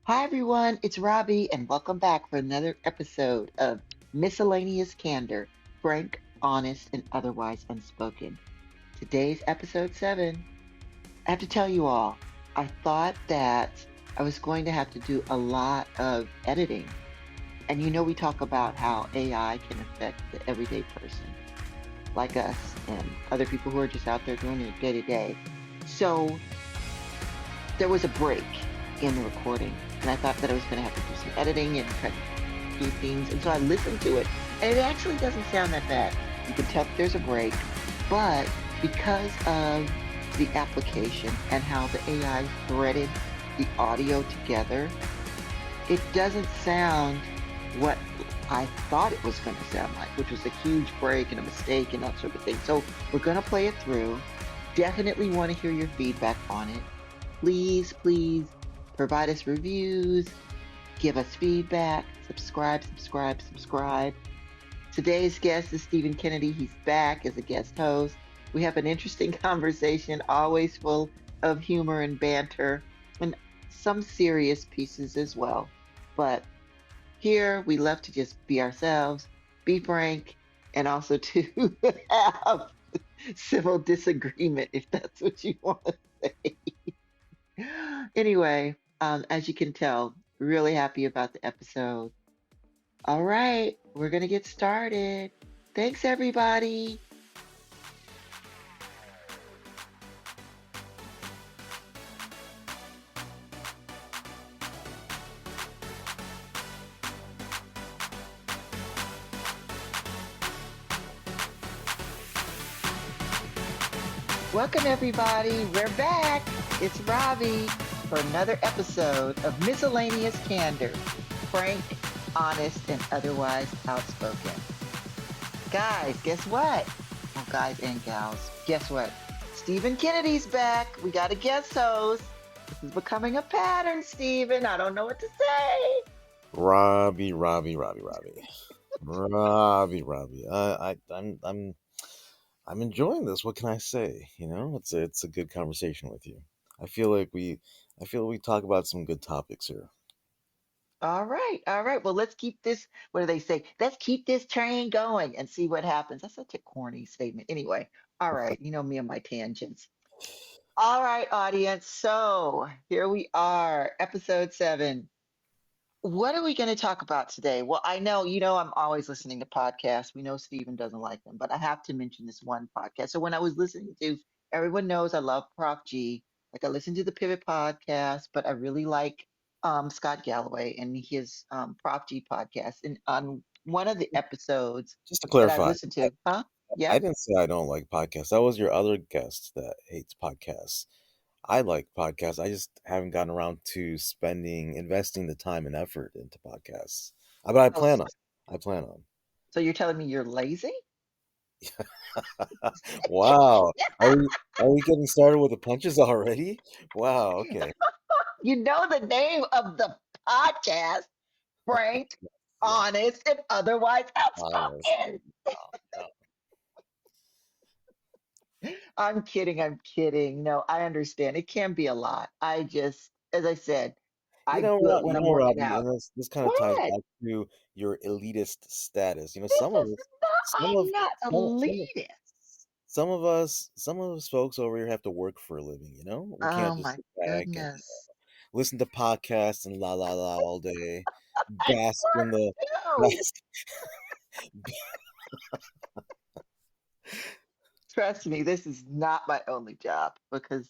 Hi, everyone. It's Robbie, and welcome back for another episode of Miscellaneous Candor, frank, honest, and otherwise unspoken. Today's episode 7. I have to tell you all, I thought that I was going to have to do a lot of editing. And we talk about how AI can affect the everyday person like us and other people who are just out there doing it day to day. So there was a break in the recording, and I thought that I was going to have to do some editing and try to do things. And so I listened to it, and it actually doesn't sound that bad. You can tell that there's a break, but because of the application and how the AI threaded the audio together, it doesn't sound what I thought it was going to sound like, which was a huge break and a mistake and that sort of thing. So we're going to play it through. Definitely want to hear your feedback on it. Please provide us reviews, give us feedback, subscribe. Today's guest is Stephen Kennedy. He's back as a guest host. We have an interesting conversation, always full of humor and banter, and some serious pieces as well. But here we love to just be ourselves, be frank, and also to have civil disagreement if that's what you want to say. Anyway, as you can tell, really happy about the episode. All right, we're going to get started. Thanks, everybody. Welcome, everybody. We're back. It's Robbie for another episode of Miscellaneous Candor, frank, honest, and otherwise outspoken. Guys, guess what? Well, guys and gals, guess what? Stephen Kennedy's back. We got a guest host. This is becoming a pattern, Stephen. I don't know what to say. Robbie. I'm enjoying this. What can I say? It's a good conversation with you. I feel like we, I feel we talk about some good topics here. All right, all right. Well, let's keep this. What do they say? Let's keep this train going and see what happens. That's such a corny statement. Anyway, all right. You know me and my tangents. All right, audience. So here we are, episode 7. What are we going to talk about today? Well, I know, I'm always listening to podcasts. We know Steven doesn't like them, but I have to mention this one podcast. So when I was listening to, everyone knows I love Prof G. Like I listen to the Pivot podcast, but I really like Scott Galloway and his Prof G podcast. And on one of the episodes Just to that I clarify, listened to, huh? I Yeah. didn't say I don't like podcasts. That was your other guest that hates podcasts. I like podcasts. I just haven't gotten around to investing the time and effort into podcasts. But I Oh, plan on. I plan on. so you're telling me you're lazy? Wow. Are we getting started with the punches already? Wow, okay. You know the name of the podcast, frank, Yeah. honest, and otherwise Honest. outspoken. No. I'm kidding. I'm kidding. No, I understand. It can be a lot. I just, as I said, I do it when I'm working Robbie, out. and this kind of ties What? back to your elitist status. This is not, Some I'm of not elitist. some of us folks over here have to work for a living. We Oh can't just my sit back and goodness. listen to podcasts and la la la all day, bask in the No. bask. Trust me, this is not my only job because,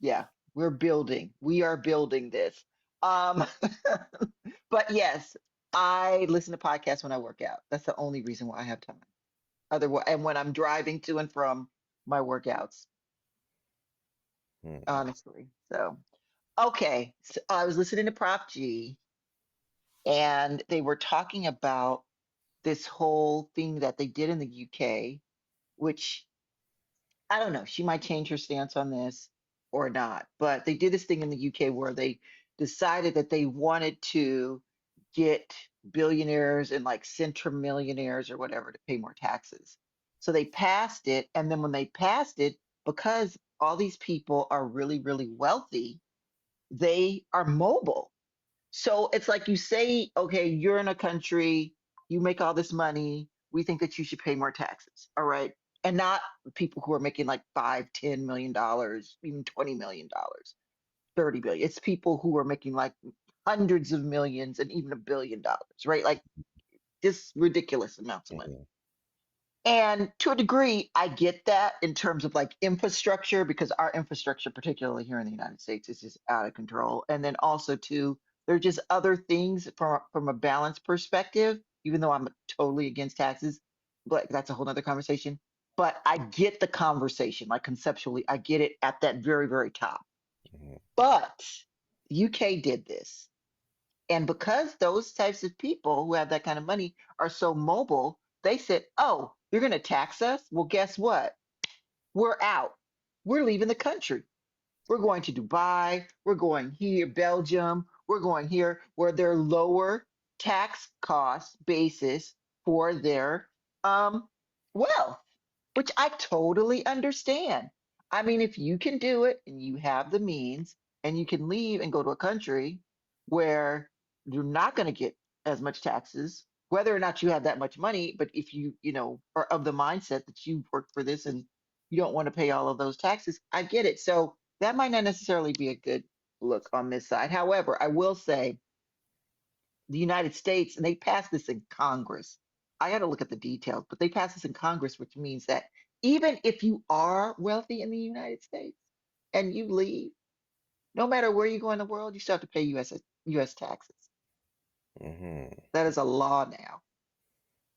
yeah, we are building this. Um, but yes, I listen to podcasts when I work out. That's the only reason why I have time. Otherwise, and when I'm driving to and from my workouts, Hmm. honestly. So, okay. So I was listening to Prop G and they were talking about this whole thing that they did in the UK, which I don't know. She might change her stance on this or not, but they did this thing in the UK where they decided that they wanted to get billionaires and like centrimillionaires or whatever to pay more taxes. So they passed it. And then when they passed it, because all these people are really, really wealthy, they are mobile. So it's like you say, okay, you're in a country, you make all this money, we think that you should pay more taxes. All right. And not people who are making like 5, $10 million, even $20 million, 30 billion. It's people who are making like hundreds of millions and even $1 billion, right? Like just ridiculous amounts of money. Mhm. And to a degree, I get that in terms of like infrastructure, because our infrastructure, particularly here in the United States, is just out of control. And then also too, there are just other things from a balance perspective, even though I'm totally against taxes, but that's a whole nother conversation. But I get the conversation, like conceptually, I get it at that very, very top. Mhm. But UK did this. And because those types of people who have that kind of money are so mobile, they said, oh, you're going to tax us? Well, guess what? We're out. We're leaving the country. We're going to Dubai. We're going here, Belgium. We're going here where they're lower tax cost basis for their wealth, which I totally understand. I mean, if you can do it and you have the means and you can leave and go to a country where you're not going to get as much taxes, whether or not you have that much money, but if you are of the mindset that you worked for this and you don't want to pay all of those taxes, I get it. So that might not necessarily be a good look on this side. However, I will say the United States, and they passed this in Congress. I got to look at the details, but they passed this in Congress, which means that even if you are wealthy in the United States and you leave, no matter where you go in the world, you still have to pay US taxes. Mhm. That is a law now.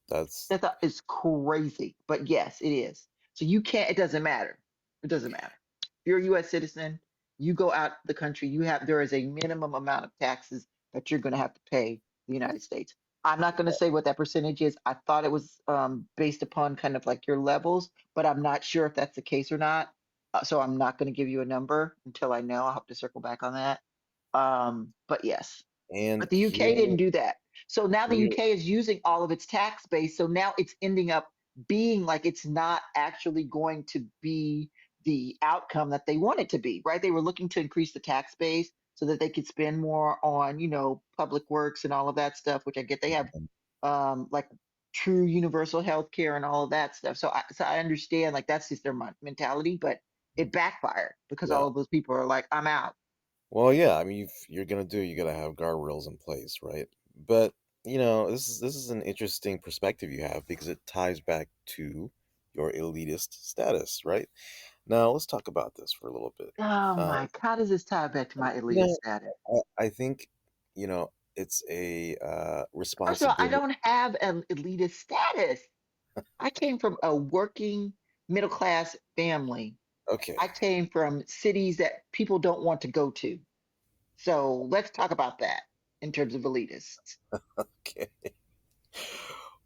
That's That is crazy, but yes, it is. So you can't. It doesn't matter. It doesn't matter. If you're a U.S. citizen, you go out the country. There is a minimum amount of taxes that you're going to have to pay the United States. I'm not going to say what that percentage is. I thought it was based upon kind of like your levels, but I'm not sure if that's the case or not. So I'm not going to give you a number until I know. I'll have to circle back on that. But yes, and but the UK didn't do that. So now the here UK is using all of its tax base. So now it's ending up being like it's not actually going to be the outcome that they want it to be, right? They were looking to increase the tax base so that they could spend more on, public works and all of that stuff, which I get they have like true universal health care and all of that stuff. So I understand like that's just their mentality, but it backfired because yeah. all of those people are like, I'm out. Well, yeah, I mean, if you're gonna do, you gotta have guardrails in place, right? But this is an interesting perspective you have because it ties back to your elitist status, right? Now, let's talk about this for a little bit. Oh Uh, my, how does this tie back to my you elitist know, status? I think it's a First of all, I responsibility. don't have an elitist status. I came from a working middle class family. Okay, I came from cities that people don't want to go to. So let's talk about that in terms of elitists. okay.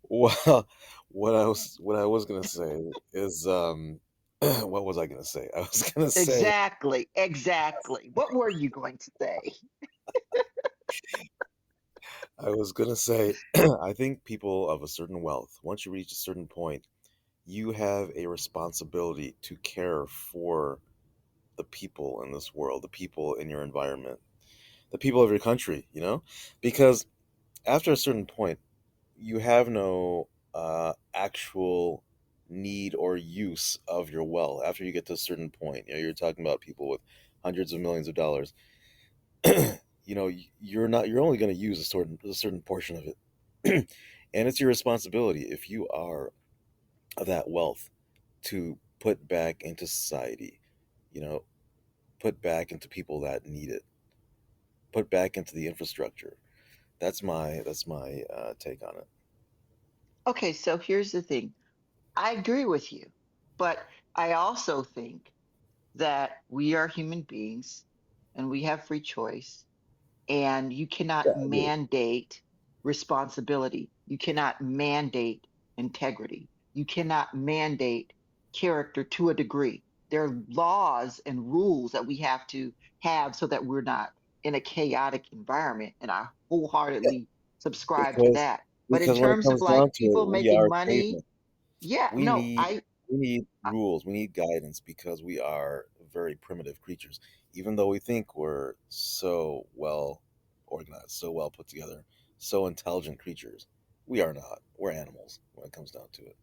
Well, what I was gonna say is what was I gonna say? I was gonna say Exactly, exactly. What were you going to say? I was gonna say I think people of a certain wealth, once you reach a certain point, you have a responsibility to care for the people in this world, the people in your environment, the people of your country, because after a certain point, you have no actual need or use of your wealth. After you get to a certain point, you're talking about people with hundreds of millions of dollars. You're only going to use a certain portion of it, and it's your responsibility if you are of that wealth to put back into society, you know, put back into people that need it, put back into the infrastructure. That's my take on it. Okay, so here's the thing. I agree with you, but I also think that we are human beings and we have free choice. And you Yeah, cannot I agree. mandate responsibility. You cannot mandate integrity. You cannot mandate character to a degree. There are laws and rules that we have to have so that we're not in a chaotic environment. And I Yeah, wholeheartedly subscribe to because that. But in because when it terms of comes like down to it, people we making are money, cavemen. yeah, We no, need we need rules. We need guidance because we are very primitive creatures. Even though we think we're so well, organized, so well put together, so intelligent creatures. We are not. We're animals when it comes down to it.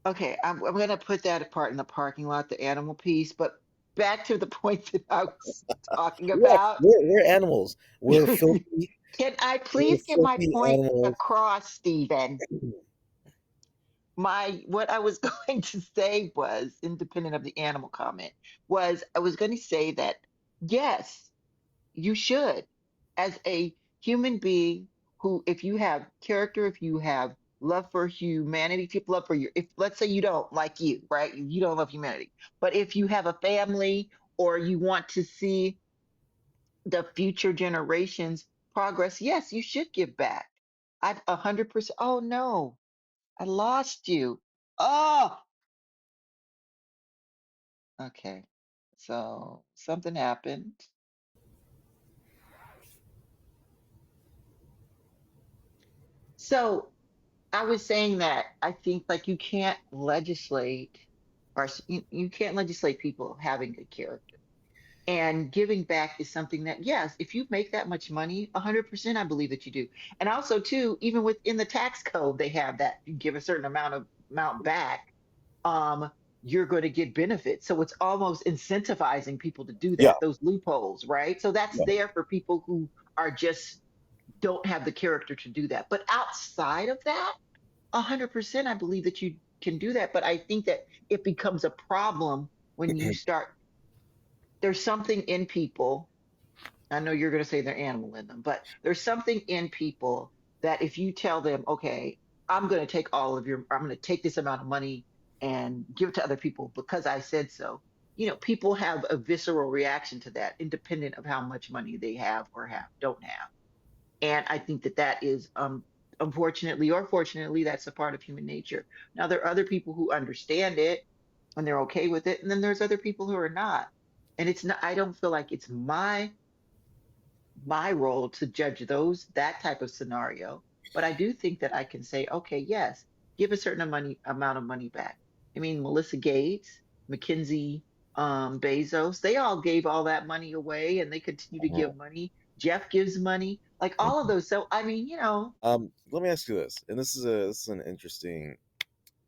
Okay, I'm going to put that apart in the parking lot, the animal piece, but back to the point that I was talking Yeah, about. we're animals. We're filthy. Can I We're please get my filthy point animals. across, Stephen? My what I was going to say was, independent of the animal comment, was I was going to say that yes, you should, as a human being who, if you have character, if you have love for humanity, if you have love for your, if let's say you don't like you, right? You don't love humanity, but if you have a family or you want to see the future generations progress, yes, you should give back. I've 100%. Oh no, I lost you. Oh, okay. So something happened. So I was saying that I think like you can't legislate or you can't legislate people having good character. And giving back is something that, yes, if you make that much money, 100% I believe that you do. And also, too, even within the tax code, they have that you give a certain amount back, um, you're going to get benefits. So it's almost incentivizing people to do Yeah. that, those loopholes, right? So that's Yeah. there for people who are just don't have the character to do that. But outside of that, 100% I believe that you can do that. But I think that it becomes a problem when you start, there's something in people. I know you're going to say they're animal in them, but there's something in people that if you tell them, okay, I'm going to take I'm going to take this amount of money and give it to other people because I said so. People have a visceral reaction to that, independent of how much money they have or don't have. And I think that that is, unfortunately or fortunately, that's a part of human nature. Now, there are other people who understand it and they're okay with it. And then there's other people who are not. And it's not, I don't feel like it's my role to judge that type of scenario. But I do think that I can say, okay, yes, give a certain amount of money back. I mean, Melissa Gates, Mackenzie, Bezos, they all gave all that money away and they continue to Mhm. give money. Jeff gives money, like all of Mhm. those. So I mean, Let me ask you this, and this is an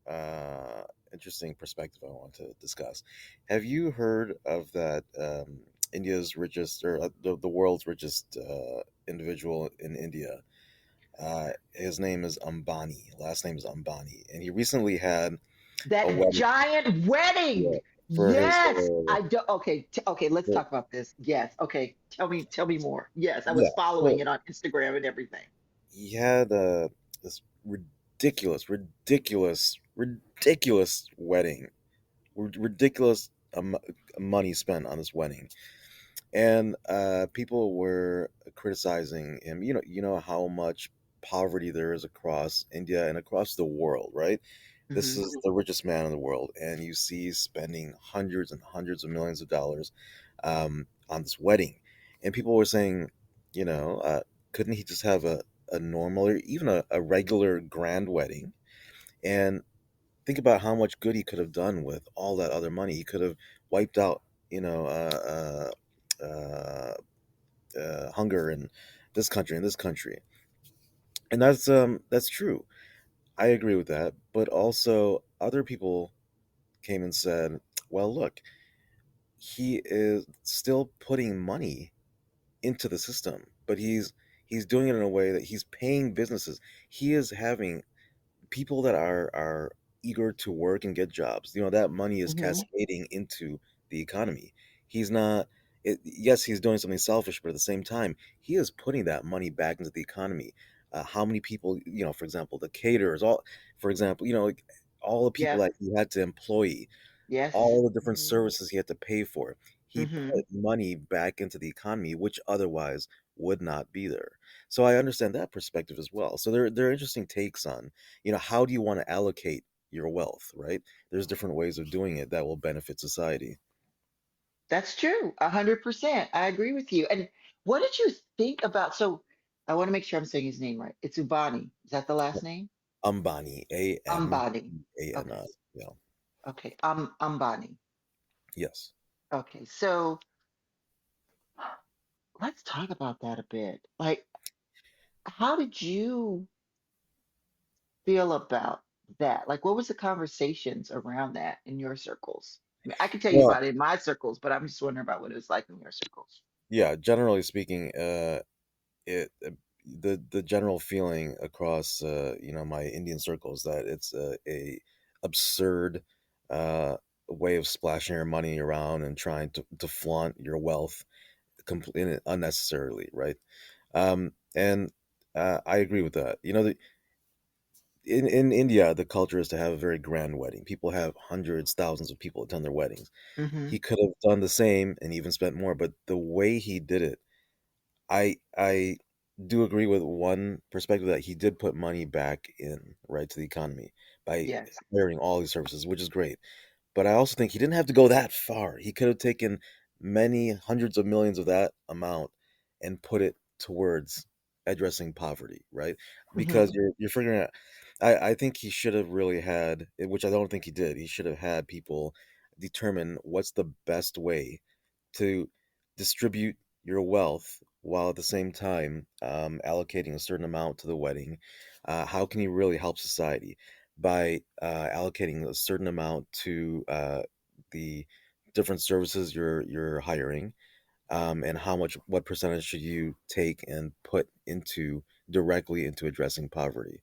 uh, interesting perspective I want to discuss. Have you heard of that India's richest or the world's richest individual in India? His name is Ambani. Last name is Ambani, and he recently had a that wedding. giant wedding. Yeah, for his Yes, I do. Okay, okay, let's for- talk about this. Yes, okay, tell me more. Yes, I was yeah. following So it on Instagram and everything. he had this ridiculous wedding, ridiculous money spent on this wedding, and people were criticizing him. You know how much poverty there is across India and across the world, right? This Hmm. is the richest man in the world, and you see he's spending hundreds and hundreds of millions of dollars on this wedding, and people were saying, you know, couldn't he just have a normal or even a regular grand wedding? And think about how much good he could have done with all that other money. He could have wiped out, you know, hunger in this country, and that's true. I agree with that, but also other people came and said, "Well, look, he is still putting money into the system, but he's doing it in a way that he's paying businesses. He is having people that are eager to work and get jobs. That money is Hmm. cascading into the economy. He's not yes, he's doing something selfish, but at the same time, he is putting that money back into the economy. How many people, for example, the caterers, all for example, like, all the people Yep. that he had to employ, Yes. all the different Hmm. services he had to pay for. He Hmm. put money back into the economy, which otherwise would not be there. So I understand that perspective as well. So there are interesting takes on, how do you want to allocate your wealth, right? There's different ways of doing it that will benefit society. That's true. 100%. I agree with you. And what did you think about? So I want to make sure I'm saying his name right. It's Ubani. Is that the last name? Ambani, Ambani. Ambani. Okay. Yeah. Okay. Ambani. Yes. Okay. So let's talk about that a bit. Like, how did you feel about that? Like, what was the conversations around that in your circles? I mean, I can tell you Well, about it in my circles, but I'm just wondering about what it was like in your circles. yeah, generally speaking, it the general feeling across my Indian circles that it's a absurd uh way of splashing your money around and trying to flaunt your wealth completely unnecessarily, right? And I agree with that. In India, the culture is to have a very grand wedding. People have hundreds, thousands of people attend their weddings. Mm-hmm. He could have done the same and even spent more, but the way he did it, I do agree with one perspective that he did put money back in, right, to the economy by Yes. hiring all these services, which is great. But I also think he didn't have to go that far. He could have taken many hundreds of millions of that amount and put it towards addressing poverty, right? Because Mm-hmm. you're figuring out. I think he should have really had, which I don't think he did. He should have had people determine what's the best way to distribute your wealth while at the same time allocating a certain amount to the wedding. How can you really help society by allocating a certain amount to the different services you're hiring, and what percentage should you take and put into directly into addressing poverty,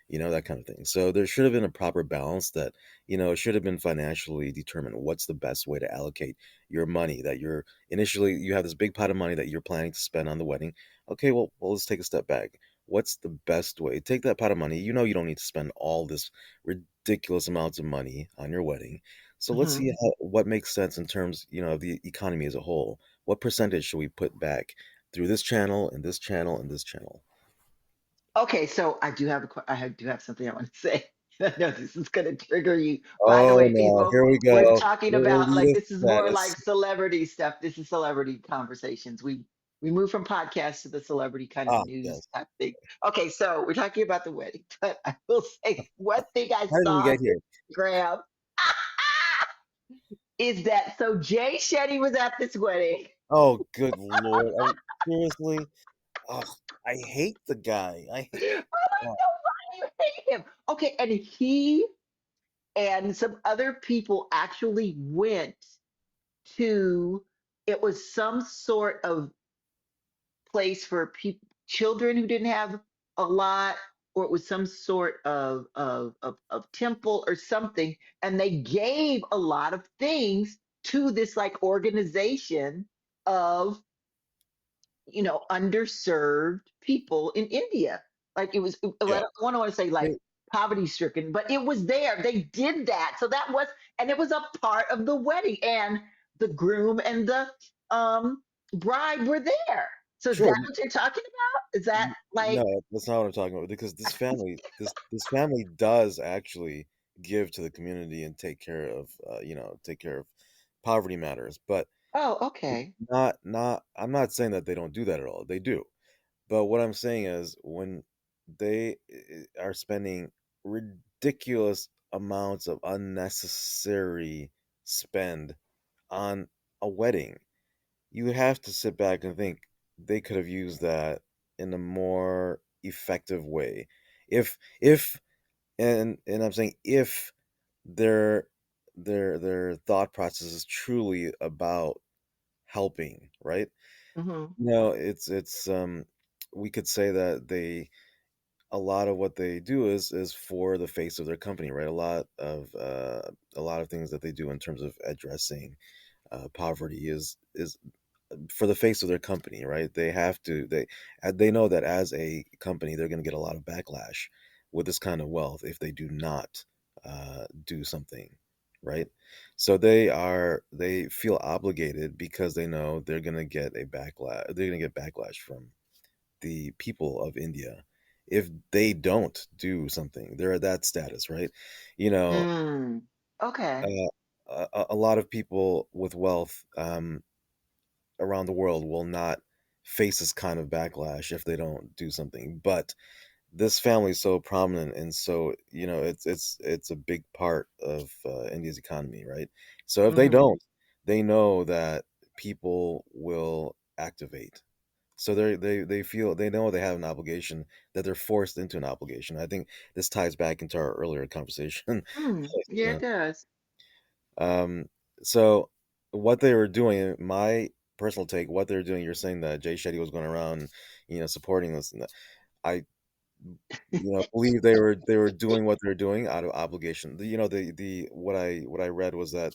that kind of thing. So there should have been a proper balance that, it should have been financially determined what's the best way to allocate your money that you're initially you have this big pot of money that you're planning to spend on the wedding. Okay, well, let's take a step back. What's the best way? Take that pot of money. You don't need to spend all this ridiculous amounts of money on your wedding. So let's Mm-hmm. see what makes sense in terms, of the economy as a whole. What percentage should we put back through this channel and this channel and this channel? Okay, so I do have something I want to say. I know this is going to trigger you. By the Oh way, no, people, here we we're go. talking We're about like elitist this is more like status. celebrity stuff. This is celebrity conversations. We move from podcasts to the celebrity kind of Ah, news yes. type thing. Okay, so we're talking about the wedding, but I will say one thing I How did we saw on get here? Instagram is that so Jay Shetty was at this wedding. Oh, good lord. Seriously? Ugh, I hate the guy. I hate. I'm like, Oh, no, why do you hate him? Okay, and he and some other people actually went to it was some sort of place for people children who didn't have a lot, or it was some sort of temple or something, and they gave a lot of things to this like organization of underserved people in India. Like it was, I yeah. don't want to say like They- poverty stricken, but it was there. They did that. So that was, and it was a part of the wedding, and the groom and the um, bride were there. So is Sure. that what you're talking about? Is that like, No, that's not what I'm talking about because this family does actually give to the community and take care of poverty matters, but oh, okay. not I'm not saying that they don't do that at all. They do. But what I'm saying is when they are spending ridiculous amounts of unnecessary spend on a wedding, you have to sit back and think they could have used that in a more effective way. If and I'm saying if their their thought process is truly about helping, right? Hmm. It's we could say that they a lot of what they do is for the face of their company, right? A lot of things that they do in terms of addressing poverty is for the face of their company, right? They know that as a company they're going to get a lot of backlash with this kind of wealth if they do not do something, right? So they feel obligated because they know they're going to get a backlash. They're going to get backlash from the people of India if they don't do something. They're at that status, right? You know, Mm. Okay. uh, a lot of people with wealth around the world will not face this kind of backlash if they don't do something. But this family is so prominent, and so it's a big part of India's economy, right? So if they Hmm. don't, they know that people will activate So they feel they know they have an obligation, that they're forced into an obligation. I think this ties back into our earlier conversation. Yeah, You it does. know? So what they were doing, my personal take, what they were doing, you're saying that Jay Shetty was going around, supporting this and that. I believe they were doing what they're doing out of obligation. The what I read was that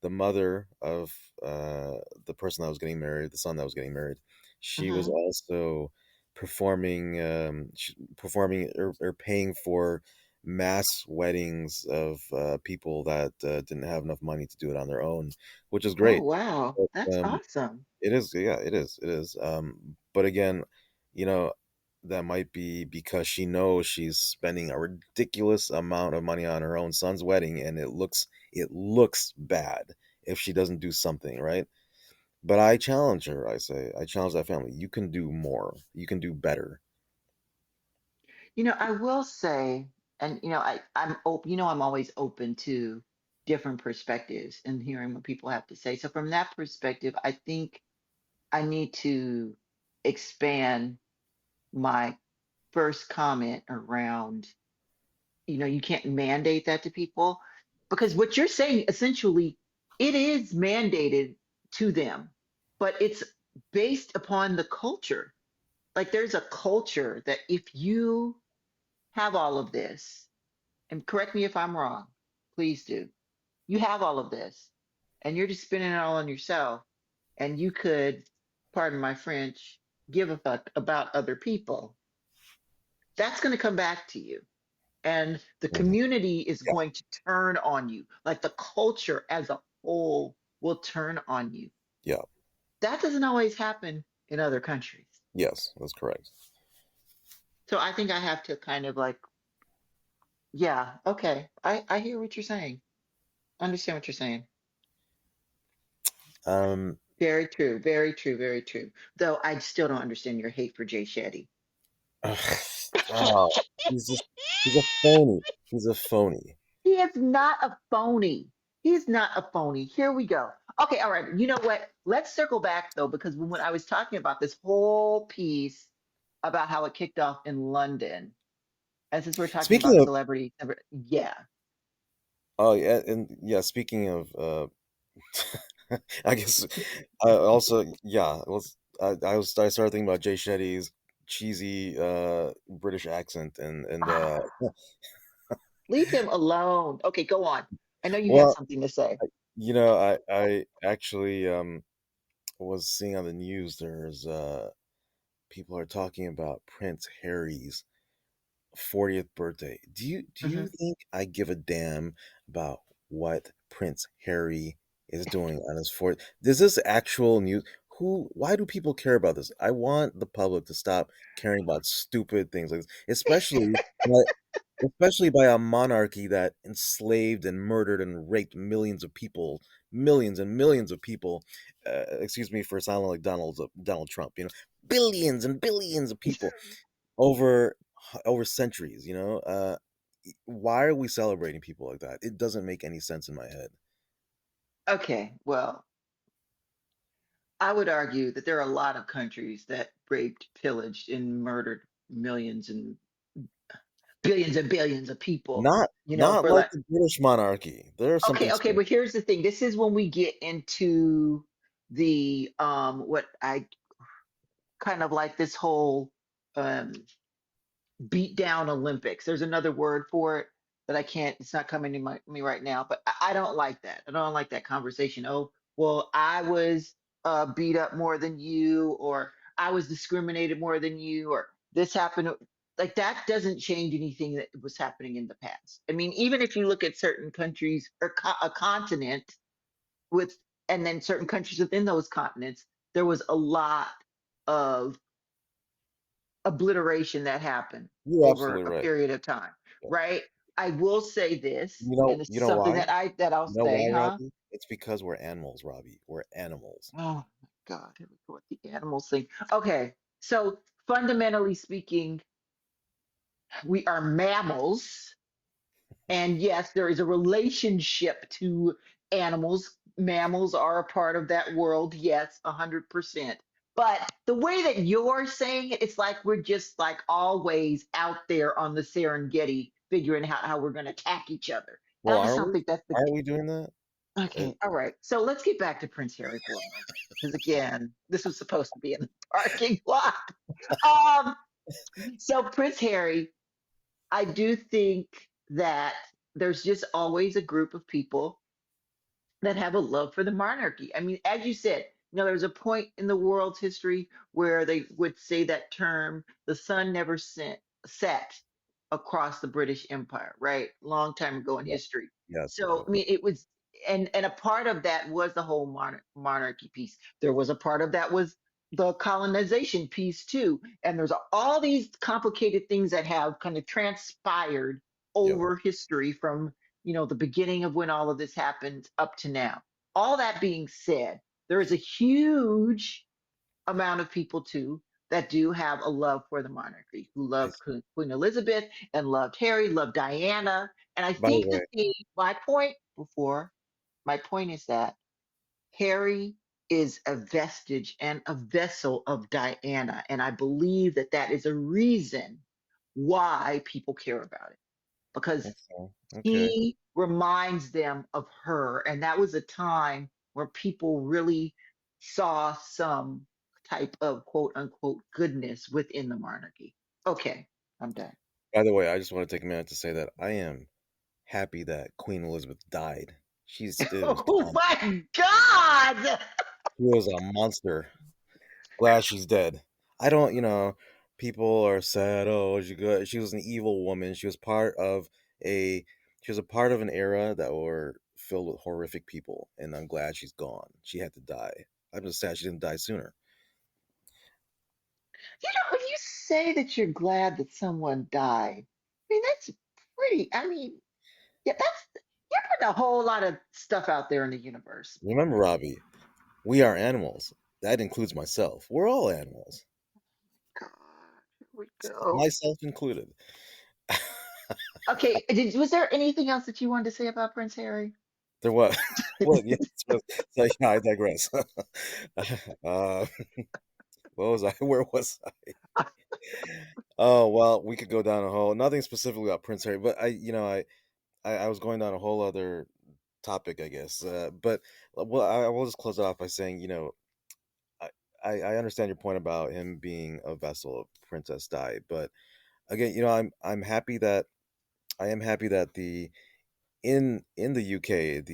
the mother of the person that was getting married, the son that was getting married, she was Hmm. also performing or paying for mass weddings of people that didn't have enough money to do it on their own, which is Oh, great. wow. But, That's awesome. it is, yeah, it is. But again, you know, that might be because she knows she's spending a ridiculous amount of money on her own son's wedding, and it looks bad if she doesn't do something, right? But I challenge her. I challenge that family. You can do more. You can do better. I will say, and I'm open, I'm always open to different perspectives and hearing what people have to say. So from that perspective, I think I need to expand my first comment around, you can't mandate that to people because what you're saying essentially, it is mandated to them, but it's based upon the culture. Like there's a culture that if you have all of this, and correct me if I'm wrong, please do. You have all of this, and you're just spending it all on yourself, and you could, pardon my French, give a fuck about other people. That's going to come back to you. And the Mhm. community is Yeah. going to turn on you. Like the culture as a whole will turn on you. Yeah. That doesn't always happen in other countries. Yes, that's correct. So I think I have to kind of like, yeah, okay. I hear what you're saying. I understand what you're saying. Um, Very true, very true, very true. Though I still don't understand your hate for Jay Shetty. oh, he's a phony. He's a phony. He is not a phony. He's not a phony. Here we go. Okay, all right. You know what? Let's circle back though, because when I was talking about this whole piece about how it kicked off in London, and since we're talking Speaking about of, celebrity, yeah. oh yeah, and yeah, speaking of, I guess also, yeah, I started thinking about Jay Shetty's cheesy British accent, and Ah, leave him alone. Okay, go on. I know you had well, something to say. I actually was seeing on the news, there's people are talking about Prince Harry's 40th birthday. Do you Hmm. think I give a damn about what Prince Harry is doing on his 40th? Is this actual news? Why do people care about this? I want the public to stop caring about stupid things like this, especially by a monarchy that enslaved and murdered and raped millions of people, millions and millions of people. Excuse me for sounding like Donald Trump. Billions and billions of people over over centuries. Why are we celebrating people like that? It doesn't make any sense in my head. Okay, well, I would argue that there are a lot of countries that raped, pillaged, and murdered millions and billions of people, Not for like like, the British monarchy. There's okay, something okay, special. but here's the thing. This is when we get into the what I kind of like this whole um beat down Olympics. There's another word for it that I can't, it's not coming to me right now, but I don't like that. I don't like that conversation. Oh, well, I was beat up more than you, or I was discriminated more than you, or this happened. Like that doesn't change anything that was happening in the past. I mean, even if you look at certain countries or a continent with, and then certain countries within those continents, there was a lot of obliteration that happened You're over absolutely a right. period of time, Yeah. right? I will say this, You know, and this you is know something why? that I'll You know say, why, huh? Robbie? It's because we're animals, Robbie. We're animals. Oh my God, here we go with the animals thing. Okay, so fundamentally speaking, we are mammals, and yes, there is a relationship to animals. Mammals are a part of that world, yes, 100%. But the way that you're saying it, it's like we're just like always out there on the Serengeti figuring out how we're going to attack each other. And Well, I just are don't we? think that's the Are we doing that? Uh, okay. All right. So let's get back to Prince Harry for a moment. Because again, this was supposed to be in the parking lot. Um, so Prince Harry, I do think that there's just always a group of people that have a love for the monarchy. I mean, as you said, there's a point in the world's history where they would say that term, the sun never set across the British Empire, right? Long time ago in yes, history. yes, So, yes. I mean, it was, and a part of that was the whole monarchy piece. There was a part of that was the colonization piece too. And there's all these complicated things that have kind of transpired Yep. over history from the beginning of when all of this happened up to now. All that being said, there is a huge amount of people too that do have a love for the monarchy, who I, loved Queen Elizabeth and loved Harry, loved Diana. And I by the think way, my point is that Harry is a vestige and a vessel of Diana. And I believe that that is a reason why people care about it because okay, okay. he reminds them of her. And that was a time where people really saw some type of quote unquote goodness within the monarchy. Okay, I'm done. By the way, I just want to take a minute to say that I am happy that Queen Elizabeth died. It was Oh time. my God! She was a monster. Glad she's dead. I don't, people are sad. Oh, she good. She was an evil woman. A, she was a part of an era that were filled with horrific people, and I'm glad she's gone. She had to die. I'm just sad she didn't die sooner. When you say that you're glad that someone died, I mean, that's pretty, I mean, yeah, you're putting a whole lot of stuff out there in the universe. Remember, Robbie, we are animals. That includes myself. We're all animals, God, here we go. myself included. Okay, was there anything else that you wanted to say about Prince Harry? There was, well, yes, so yeah, I digress. uh, what was I? Where was I? Oh well, we could go down a whole nothing specifically about Prince Harry, but I was going down a whole other topic, I guess. But well, I will just close it off by saying, I, I understand your point about him being a vessel of Princess Di, but again, I'm happy that I am happy that the in the UK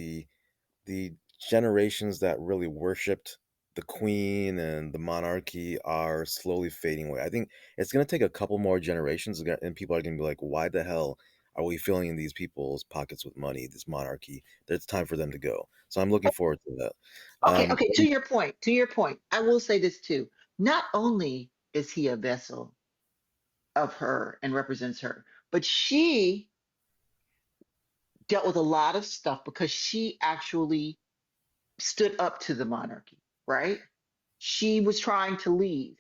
the generations that really worshipped the queen and the monarchy are slowly fading away. I think it's going to take a couple more generations and people are going to be like, why the hell are we filling these people's pockets with money, this monarchy? It's time for them to go. So I'm looking forward to that. Okay, Um, okay, to your point, I will say this too. Not only is he a vessel of her and represents her, but she dealt with a lot of stuff because she actually stood up to the monarchy, right? She was trying to leave.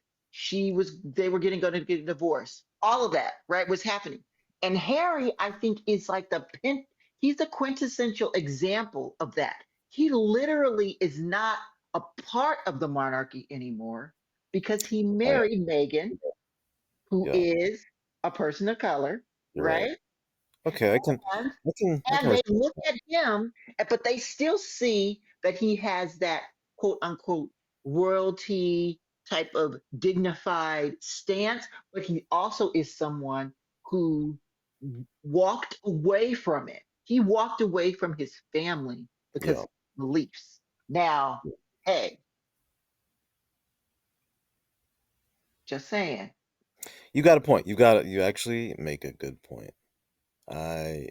They were going to get a divorce. All of that, right, was happening. And Harry, I think, is like he's the quintessential example of that. He literally is not a part of the monarchy anymore because he oh yeah, married Meghan, who yeah, is a person of color, you're right. right? Okay, And I can they respect look that. at him, but they still see that he has that quote unquote royalty type of dignified stance, but he also is someone who walked away from it. He walked away from his family because Yeah, of beliefs. Now, hey, just saying. you got a point. You actually make a good point. I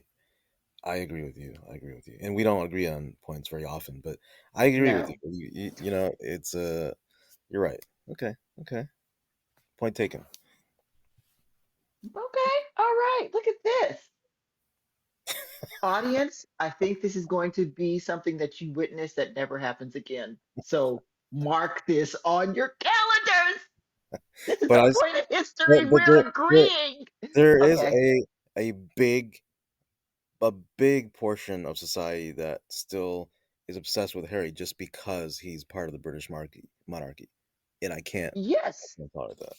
I agree with you. I agree with you. And we don't agree on points very often, but I agree with you. No. It's you're right. Okay. Okay. Point taken. Okay. All right. Look at this. Audience, I think this is going to be something that you witness that never happens again. So mark this on your calendars. This is But a I s- point of history. but We're agreeing. there is Okay. a big a big portion of society that still is obsessed with Harry just because he's part of the British monarchy. Monarchy. and I Yes, can't tolerate that.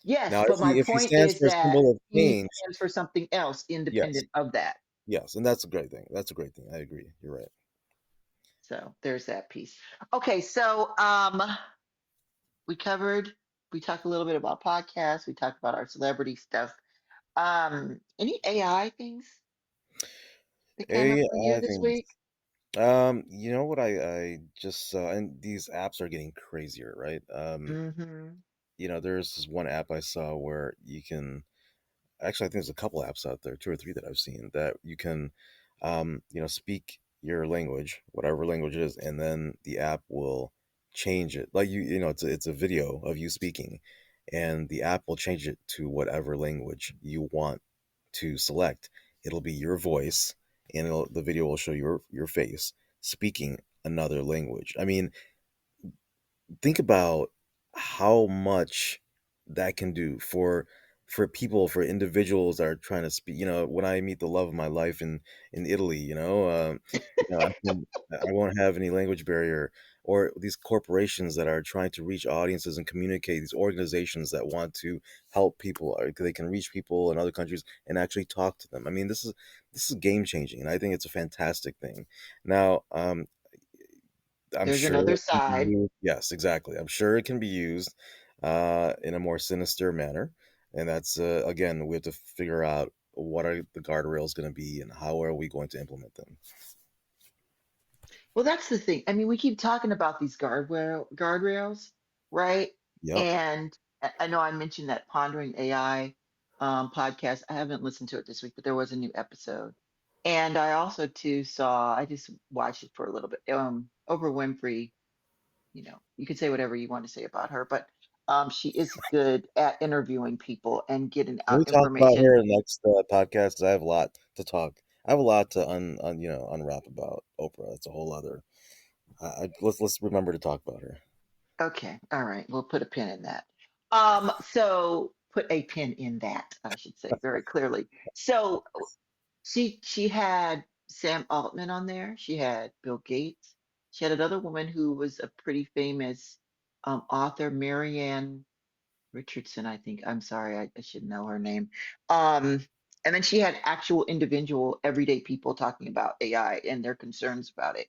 yes. Now, But my if he point stands is for a that symbol of he change, stands for something else yes, independent of that. yes, and that's a great thing. That's a great thing. I agree. You're right. So there's that piece. Okay, so we covered, we talked a little bit about podcasts, we talked about our celebrity stuff. Any AI things that came up for you AI this things. week? You know what I just saw, and these apps are getting crazier, right? Mm-hmm. There's this one app I saw where you can actually, I think there's a couple apps out there, two or three that I've seen that you can, speak your language, whatever language it is, and then the app will change it. Like it's a video of you speaking, and the app will change it to whatever language you want to select. It'll be your voice, and the video will show your face speaking another language. I mean, think about how much that can do for people, for individuals that are trying to speak. When I meet the love of my life in Italy, I won't have any language barrier. Or these corporations that are trying to reach audiences and communicate, these organizations that want to help people, or they can reach people in other countries and actually talk to them. I mean, this is game changing, and I think it's a fantastic thing. Now, I'm There's sure another it can be side. used. Yes, exactly. I'm sure it can be used in a more sinister manner, and that's again, we have to figure out what are the guardrails going to be and how are we going to implement them. Well, that's the thing. I mean, we keep talking about these guardrails, right? Yep. And I know I mentioned that Pondering AI podcast. I haven't listened to it this week, but there was a new episode. And I also too saw, I just watched it for a little bit. Oprah Winfrey, you can say whatever you want to say about her, but she is good at interviewing people and getting Can we out talk about information. her in the next podcast? 'Cause I have a lot to talk. I have a lot to unwrap about Oprah. That's a whole other. Let's remember to talk about her. Okay, all right, we'll put a pin in that. So put a pin in that, I should say very clearly. So she had Sam Altman on there. She had Bill Gates. She had another woman who was a pretty famous author, Marianne Richardson, I think. I'm sorry, I should know her name. Um, and then she had actual individual everyday people talking about AI and their concerns about it.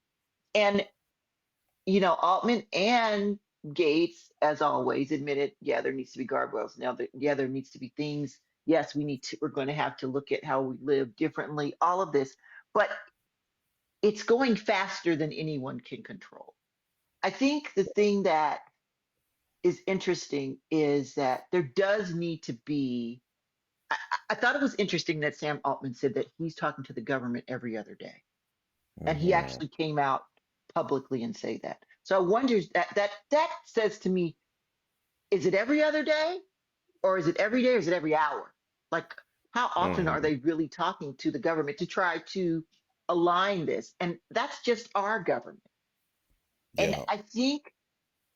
And Altman and Gates, as always, admitted, yeah, there needs to be guardrails. Now, yeah, there needs to be things. Yes, we're going to have to look at how we live differently, all of this, but it's going faster than anyone can control. I think the thing that is interesting is that there does need to be. I thought it was interesting that Sam Altman said that he's talking to the government every other day, and he Hmm. actually came out publicly and say that. So I wonder that says to me, is it every other day, or is it every day, or is it every hour? Like, how often are Hmm. they really talking to the government to try to align this? And that's just our government. And Yeah. I think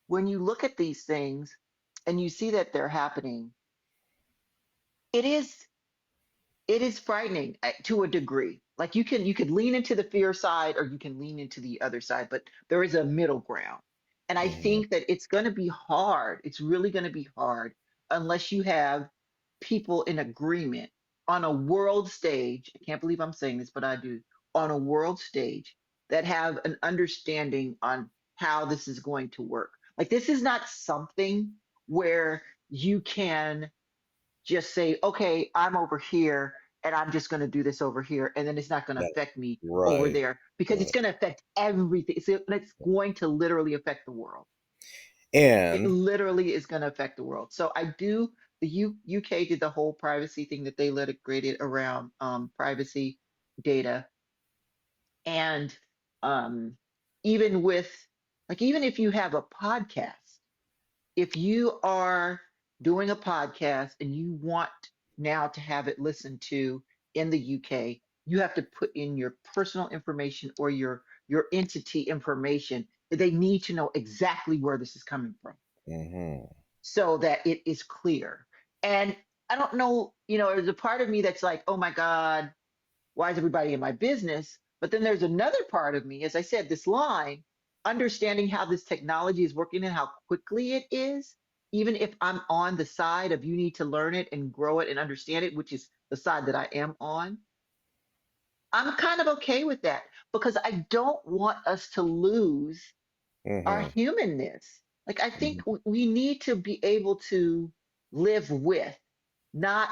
when you look at these things and you see that they're happening, it is it is frightening to a degree. Like you could lean into the fear side or you can lean into the other side, but there is a middle ground. And I Hmm. think that it's going to be hard. It's really going to be hard unless you have people in agreement on a world stage. I can't believe I'm saying this, but I do. On a world stage that have an understanding on how this is going to work. Like this is not something where you can just say, okay, I'm over here and I'm just going to do this over here. And then it's not going to Yeah. affect me over Right. there because it's Right. going to affect everything. It's going to literally affect the world. It And literally is going to affect the world. So I do, UK did the whole privacy thing that they let it graded around privacy data. And um, even with, like, even if you have a podcast, if you are doing a podcast and you want now to have it listened to in the UK, you have to put in your personal information or your entity information. They need to know exactly where this is coming from hmm so that it is clear. And I don't know, there's a part of me that's like, oh my God, why is everybody in my business? But then there's another part of me, as I said, this line. understanding how this technology is working and how quickly it is, even if I'm on the side of you need to learn it and grow it and understand it, which is the side that I am on, I'm kind of okay with that because I don't want us to lose our Mm-hmm. humanness. Like, I Mm-hmm. think we need to be able to live with, not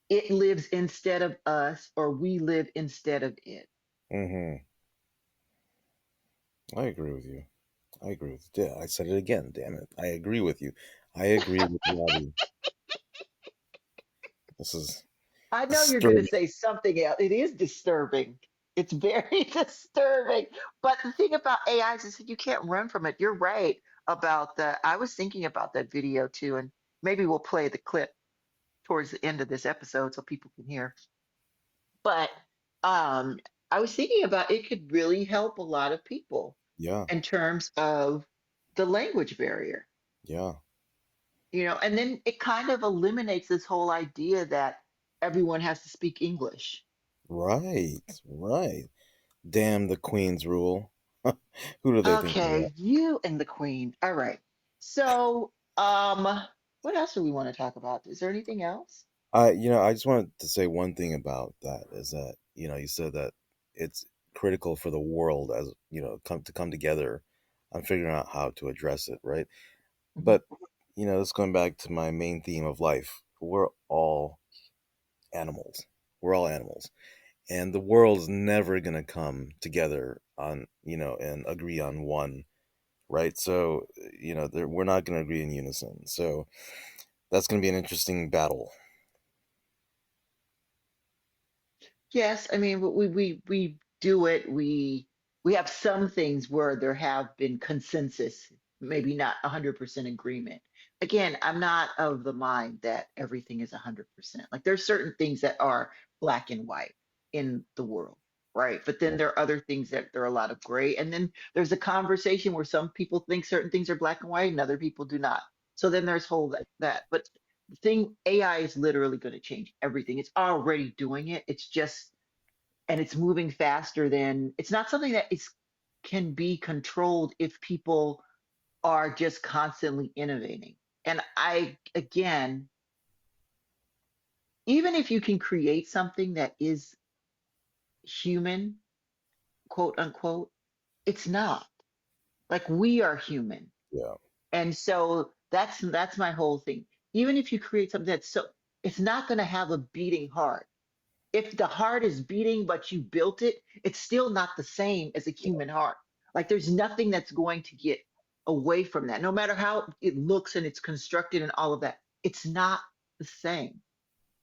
it lives instead of us or we live instead of it. Mm-hmm. I agree with you. I agree with you. Yeah, I said it again. Damn it. I agree with you. I agree with Robbie. This is I know you're going to disturbing. say something else. It is disturbing. It's very disturbing. But the thing about AI is that you can't run from it. You're right about that. I was thinking about that video too, and maybe we'll play the clip towards the end of this episode so people can hear. But um, I was thinking about it could really help a lot of people Yeah. in terms of the language barrier, Yeah. and then it kind of eliminates this whole idea that everyone has to speak English. Right. Right. Damn the Queen's rule. Who do they think they are? Okay, you and the Queen. All right. So, what else do we want to talk about? Is there anything else? I just wanted to say one thing about that is that, you said that it's critical for the world as, come together on figuring out how to address it, right? Mhm. But, this going back to my main theme of life. We're all animals. We're all animals. And the world's never going to come together on, and agree on one, right? So, we're not going to agree in unison. So, that's going to be an interesting battle. Yes, I mean we do it. We have some things where there have been consensus, maybe not 100% agreement. Again, I'm not of the mind that everything is 100%. Like there's certain things that are black and white in the world, right? But then there are other things that there are a lot of gray. And then there's a conversation where some people think certain things are black and white and other people do not. So then there's whole that. But the thing AI is literally going to change everything. It's already doing it. It's just and it's moving faster than it's not something that is can be controlled if people are just constantly innovating. And I again, even if you can create something that is human, quote unquote, it's not. Like we are human. Yeah. And so that's my whole thing. Even if you create something that's so it's not going to have a beating heart. If the heart is beating but you built it, it's still not the same as a human heart. Like there's nothing that's going to get away from that. No matter how it looks and it's constructed and all of that, it's not the same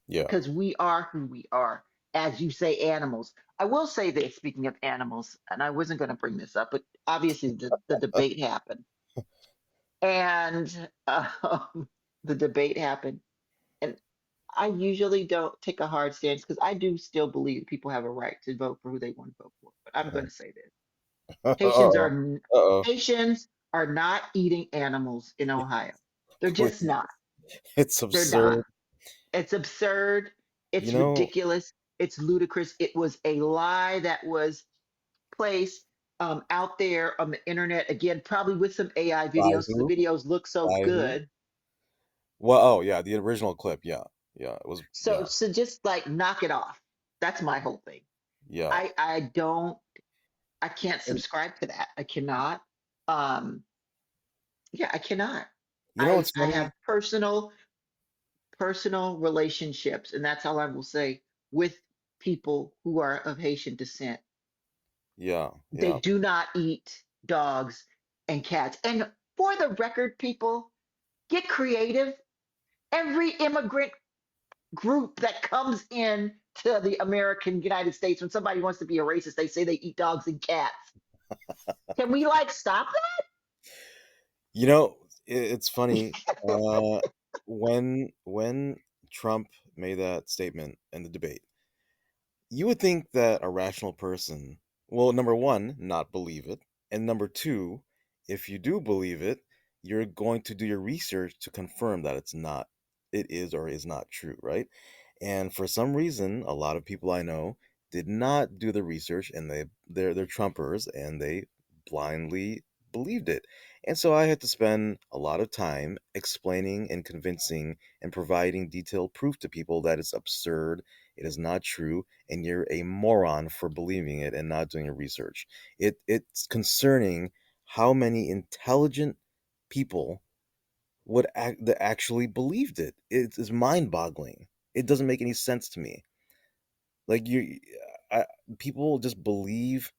Yeah. because we are who we are. As you say, animals. I will say this, speaking of animals, and I wasn't going to bring this up, but obviously the debate happened. And the debate happened. And I usually don't take a hard stance because I do still believe people have a right to vote for who they want to vote for. But I'm going to say this: Haitians Uh-oh. are Uh-oh. Haitians are not eating animals in Ohio. They're just Please. not. It's They're absurd. not. It's absurd. You It's know, ridiculous. It's ludicrous. It was a lie that was placed out there on the internet again, probably with some AI by videos because the who? videos look so By who? good. Well, oh yeah, the original clip. Yeah. Yeah. It was, So yeah. so just like knock it off. That's my whole thing. Yeah. I don't I can't And subscribe to that. I cannot. Um, yeah, I cannot. you know what's I funny? have personal relationships, and that's all I will say with people who are of Haitian descent. Yeah. They Yeah. do not eat dogs and cats. And for the record, people, get creative. Every immigrant group that comes in to the American United States, when somebody wants to be a racist, they say they eat dogs and cats. Can we like stop It's funny. that? Uh, when Trump made that statement in the debate, you would think that a rational person will, number one, not believe it, and number two, if you do believe it, you're going to do your research to confirm that it is or is not true, right? And for some reason, a lot of people I know did not do the research, and they're Trumpers, and they blindly believed it. And so I had to spend a lot of time explaining and convincing and providing detailed proof to people that it's absurd, it is not true, and you're a moron for believing it and not doing your research. It's concerning how many intelligent people that actually believed it. It is mind-boggling. It doesn't make any sense to me. Like I, people just believe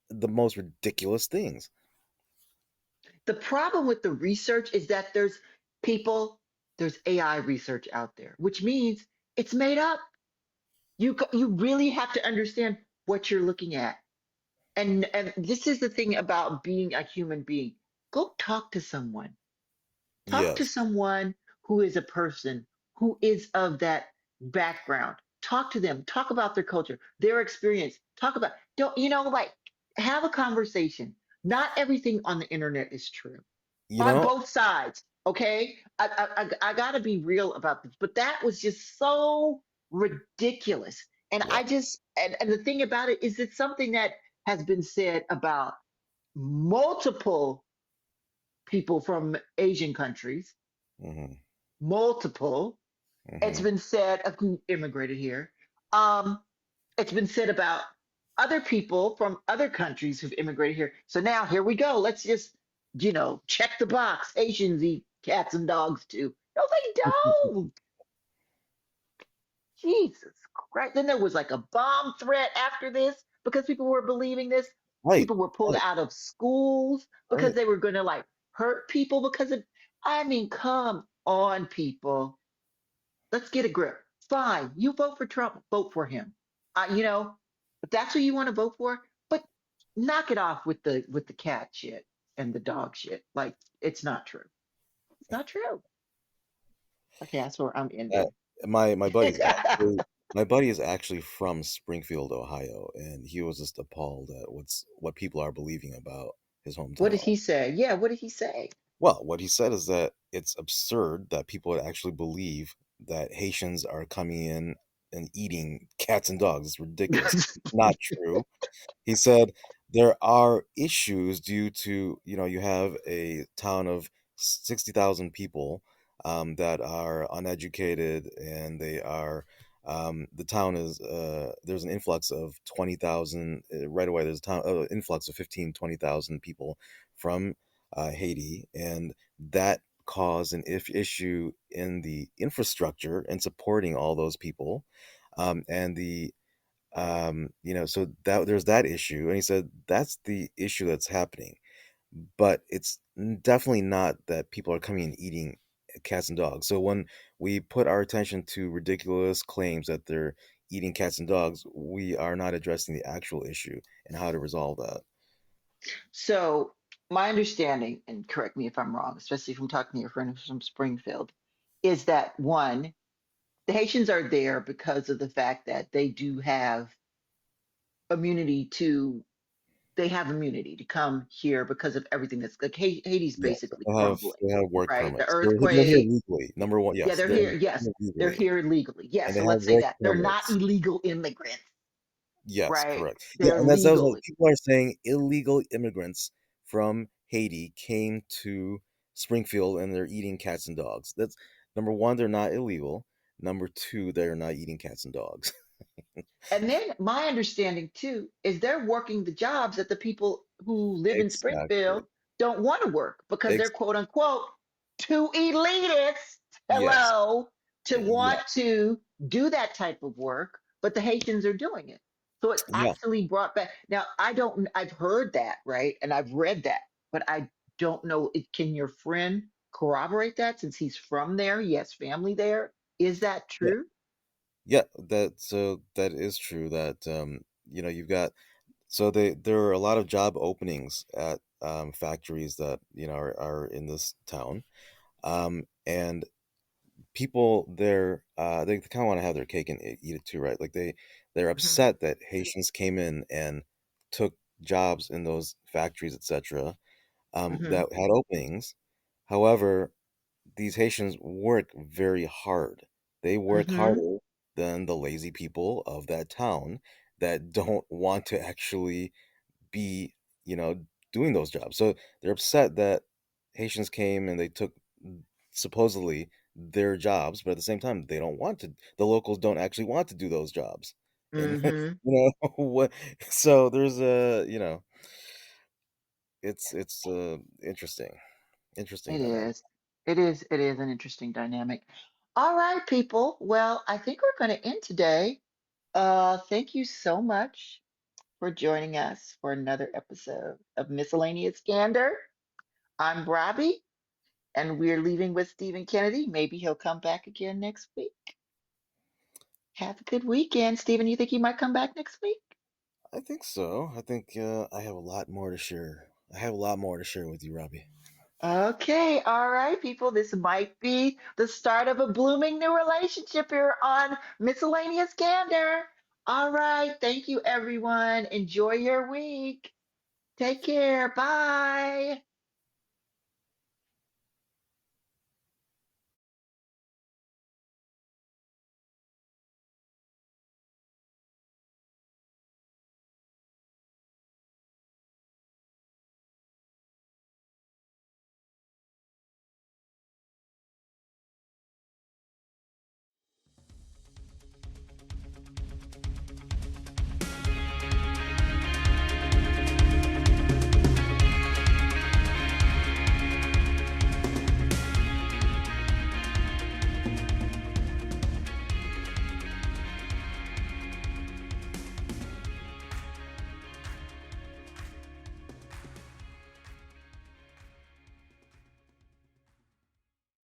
the most ridiculous things. The problem with the research is that people, there's AI research out there, which means it's made up. You really have to understand what you're looking at. And this is the thing about being a human being. Go talk to someone. Talk to Yes, someone who is a person who is of that background. Talk to them. Talk about their culture, their experience. Talk about, don't, like, have a conversation. Not everything on the internet is true you on know, both sides. Okay. I got to be real about this, but that was just so ridiculous. And yeah, and the thing about it is it's something that has been said about multiple people from Asian countries, hmm multiple. It's hmm been said of who immigrated here. Um, it's been said about other people from other countries who've immigrated here. So now here we go. Let's just, check the box. Asians eat cats and dogs too. No, they don't. Jesus Christ. Then there was like a bomb threat after this because people were believing this. right, People were pulled right, out of schools because right. they were going to like hurt people because of, I mean, come on, people. Let's get a grip. Fine. You vote for Trump, vote for him. If that's who you want to vote for, but knock it off with the cat shit and the dog shit. Like it's not true. It's not true. Okay, that's where I'm Uh, ending. my buddy is actually from Springfield, Ohio, and he was just appalled at what people are believing about his What did hometown. he say? Yeah, what did he say? Well, what he said is that it's absurd that people would actually believe that Haitians are coming in and eating cats and dogs. It's ridiculous. Not true. He said there are issues due to, you have a town of 60,000 people that are uneducated, and the town there's an influx of 20,000 right away. There's a town influx of 15, 20,000 people from Haiti, and that caused an issue in the infrastructure and supporting all those people. And so that there's that issue, and he said that's the issue that's happening, but it's definitely not that people are coming and eating cats and dogs. So when we put our attention to ridiculous claims that they're eating cats and dogs, we are not addressing the actual issue and how to resolve that. So my understanding, and correct me if I'm wrong, especially if I'm talking to your friend who's from Springfield, is that one, the Haitians are there because of the fact that immunity to they have immunity to come here because of everything that's like Haiti's Yeah, basically they have crumbling, they have work right? The permits. They're here earthquake. legally. Number one, Yeah, yes, they're they're here. Yes, here they're legally, here illegally. Yeah, and they so have let's say work that they're not permits. illegal immigrants, Yes, right? correct. Yeah, They're and that was like legal. people are saying illegal immigrants from Haiti came to Springfield and they're eating cats and dogs. That's number one, they're not illegal. Number two, they're not eating cats and dogs. And then my understanding too is they're working the jobs that the people who live in Springfield Exactly. don't want to work because they're Ex- quote unquote too elitist, yes. hello, to Yeah. want to do that type of work, but the Haitians are doing it. So it's Yeah. actually brought back. Now, I've heard that, right? And I've read that, but I don't know. Can your friend corroborate that since he's from there? He has family there. Is that Yeah. true? Yeah. That is true that you've got there are a lot of job openings at factories that are in this town. And people there, they kind of want to have their cake and eat it too, right? Like they're Hmm. upset that Haitians came in and took jobs in those factories, etc., Hmm. that had openings. However, these Haitians work very hard. They work Hmm. harder than the lazy people of that town that don't want to actually be, you know, doing those jobs. So they're upset that Haitians came and they took supposedly their jobs, but at the same time, they don't want to. The locals don't actually want to do those jobs, and Mm-hmm. what? So there's a it's interesting, interesting It dynamic. is. It is an interesting dynamic. All right, people. Well, I think we're going to end today. Thank you so much for joining us for another episode of Miscellaneous Candor. I'm Robbie, and we're leaving with Stephen Kennedy. Maybe he'll come back again next week. Have a good weekend. Stephen, you think he might come back next week? I think so. I think I have a lot more to share. I have a lot more to share with you, Robbie. Okay, all right, people. This might be the start of a blooming new relationship here on Miscellaneous Candor. All right, thank you, everyone. Enjoy your week. Take care. Bye.